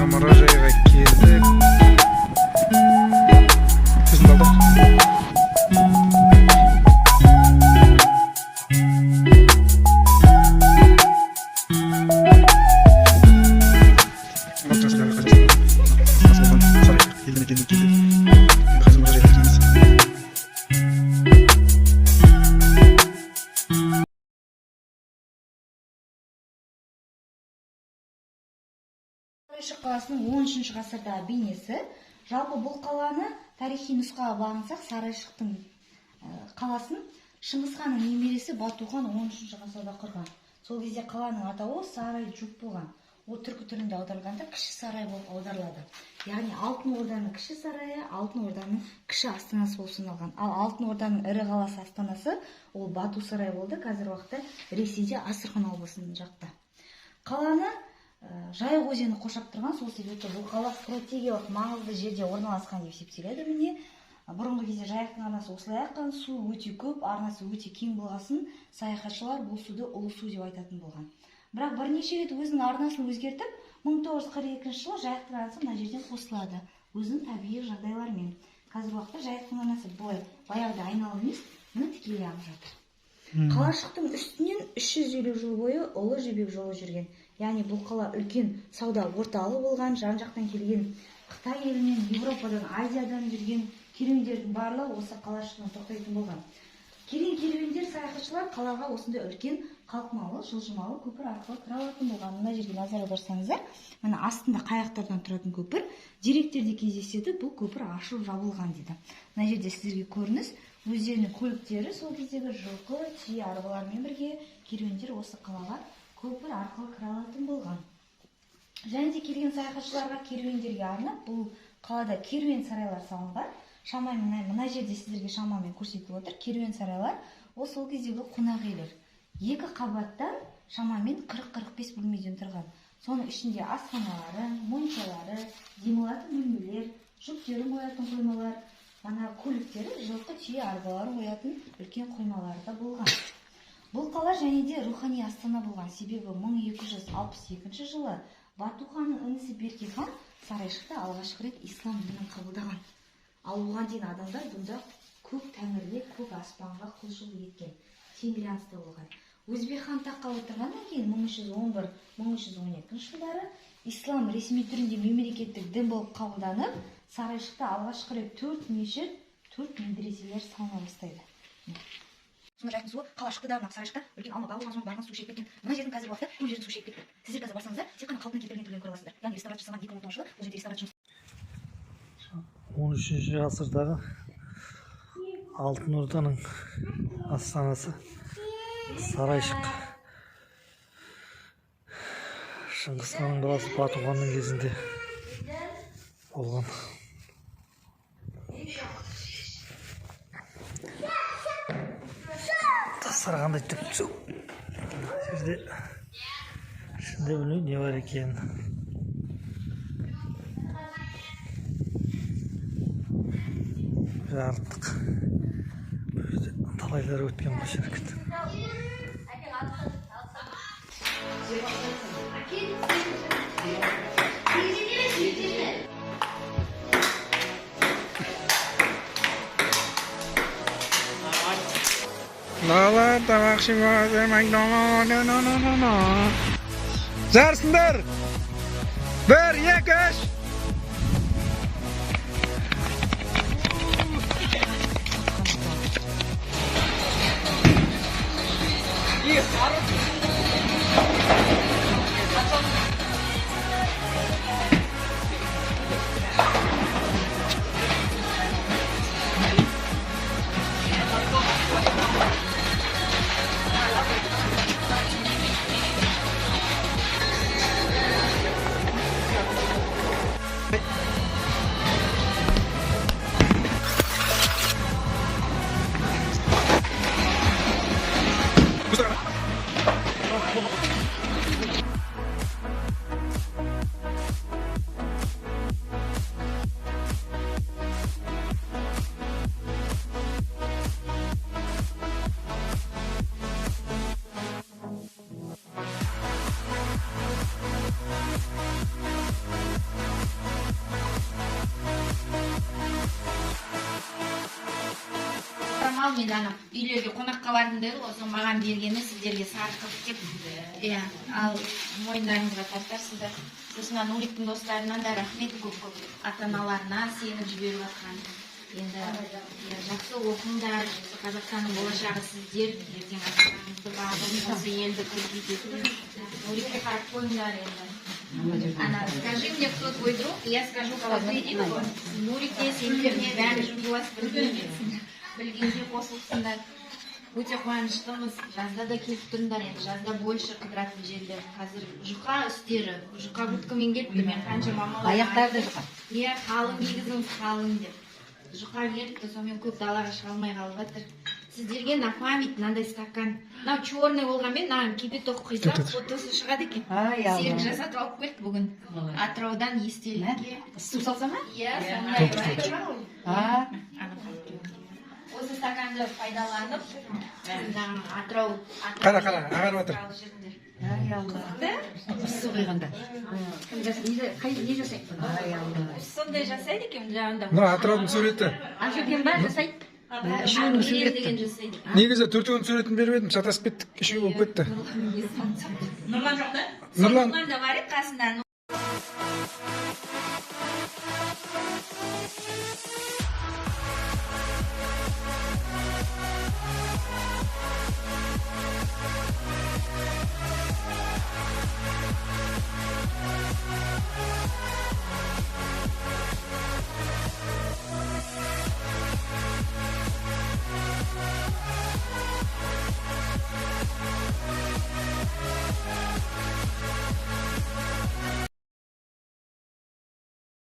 мұражайға келдік. Көзін алдық. Сарайшық қаласының 13 ғасырдағы бейнесі. Жалпы бұл қаланы тарихи нұсқаға бағынсақ, Сарайшықтың қаласын Шыңғысханның немересі Батухан 13 ғасырда құрған. Сол кезде қаланың атауы Сарайжук болған. Ол түркі тілінде аударылғанда кіші сарай болып аударылады. Яғни Алтын Орданың кіші сарайы, Алтын Орданың кіші астанасы болып саналған. Ал Алтын Орданың ірі қаласы астанасы ол Бату сарай болды. Қазір уақытта Ресейде Астрахан облысының жақта. Қаланы Жайық өзені қоршап тұрған, сол себепті бұл қала стратегиялық маңызды жерде орналасқан деп есептеледі. Міне, бұрынғы кезде Жайықтың арнасы осылай аққан, су өте көп, арнасы өте кең болғасын, саяхатшылар бұл суды ұлы су деп айтатын болған. Бірақ бірнеше рет өзінің арнасын өзгертіп, 1942 жылы Жайықтың арнасы мына жерден қосылады, өзінің табиғи жағдайларымен. Қазір уақытта Жайықтың арнасы былай баяғыда айналып емес, мына тікелей ағып жатыр. Қалашықтың үстінен 350 жыл бойы Ұлы Жібек жолы жүрген. Яғни бұл қала үлкен сауда орталығы болған, жан-жақтан келген Қытай елінен, Европадан, Азиядан жүрген керуендердің барлығы осы қалашықтан тоқтайтын болған. Келген керуендер, саяхатшылар қалаға осындай үлкен қалқымалы, жылжымалы көпір арқылы кіре алатын болған. Мына жерге назар аударсаңыздар, мына астында қайықтардан тұратын көпір, деректерде кездеседі, бұл көпір ашылып жабылған дейді. Мына жерде сіздерге көрініс, өздерінің көліктері, сол кездегі жылқы, түйе арбалармен бірге керуендер осы қалаға көпір арқылы кіре алатын болған. Және де келген саяхатшыларға керуендерге арнап, бұл қалада керуен сарайлар салынған. Шамамен мына жерде сіздерге шамамен көрсетіліп отыр. Керуен сарайлар ол сол кездегі қонақ үйлер. Екі қабаттан шамамен 40-45 бөлмеден тұрған. Соның ішінде асханалары, моншалары, демалатын бөлмелер, жүктерін қоятын қоймалар, ана көліктері, жылқы, түйе арбаларын қоятын үлкен қоймалары да болған. Бұл қала және де рухани астана болған. Себебі 1262 жылы Батуханның інісі Берке хан Сарайшықта алғашқы рет ислам дінін қабылдаған. Ал оған дейін адамдар бұнда көк тәңірге, көк аспанға құлшылық еткен, теңгерянство болған. Өзбек хан таққа отырғаннан кейін 1311-1312 жылдары ислам ресми түрінде мемлекеттік дін болып қабылданып, Сарайшықта алғашқы рет 4 мешіт, 4 медреселер салына бастайды. Сонда Жайықтың суы қалашықты да, Сарайшықта үлкен алма бағы болған соң барған су шегіп кеткен. Мына жердің қазір уақытта көп жердің су шегіп кеткен. Сіздер қазір барсаңыздар, тек қана қалпына келтірілген түрлерін көре аласыздар. Яғни реставрация жасалған 2010 жылы бұл жерде реставрация 13 ғасырдағы Алтын Орданың астанасы Сарайшық. Шыңғысханның баласы Батуханның кезінде болған. Тастарғандай түп-түзу. Жерде ішінде білмеймін не бар екенін. Жарықтық. Талайлар өткен бұл шіркет. Lala, tamақ шимады, жарсыңдар! 1, 2, 3! мен ана үйлерге қонаққа бардым деді ғой, соны маған бергені сіздерге сарқып деп. Иә, ал мойындарыңызға тартарсыздар. Сосын Нуриктің достарынан да рахмет көп ата-аналарына сеніп жіберіп жатқан. Енді жақсы оқыңдар, Қазақстанның болашағы сіздер, ертең ата-анаңызды бағып, осы елді көркейтетін. Нурикке қарап қойыңдар енді. Скажи мне, кто твой друг, я скажу, кого ты единого. Нурикке, сендерге бәрі жұмылас білгенде қосылсындар. Өте қуаныштымыз. Жазда да келіп тұрыңдар, енді жазда больше қыдыратын жерлер. Қазір жұқа үстері, жұқа күткімен келіпті, мен қанша мамалар. Аяқтарды жұқа. Иә, қалың кигізіңіз, қалың деп. Жұқа келіпті, сонымен көп далаға шыға алмай қалып жатыр. Сіздерге на память мынандай стакан. Мынау черный болғанмен, мынаған кипяток құйсақ, фотосы шығады екен. Серік жасатып алып келді бүгін. Атыраудан естелікке. Су салса ма? Иә, сондай. Осы стаканды пайдаланып, Атырау... Қара, ағарып жатыр. Су құйғанда. Не жасайды? Сондай жасайды екен жағында. Мына Атыраудың суреті. Ашөкен ба жасайды? Үшеуінің суреті жасайды. Негізі төртеуінің суретін беріп едім, шатасып кеттік, үшеу болып кетті. Нұрлан жоқ та? Нұрлан. Нұрлан да бар еді қасында.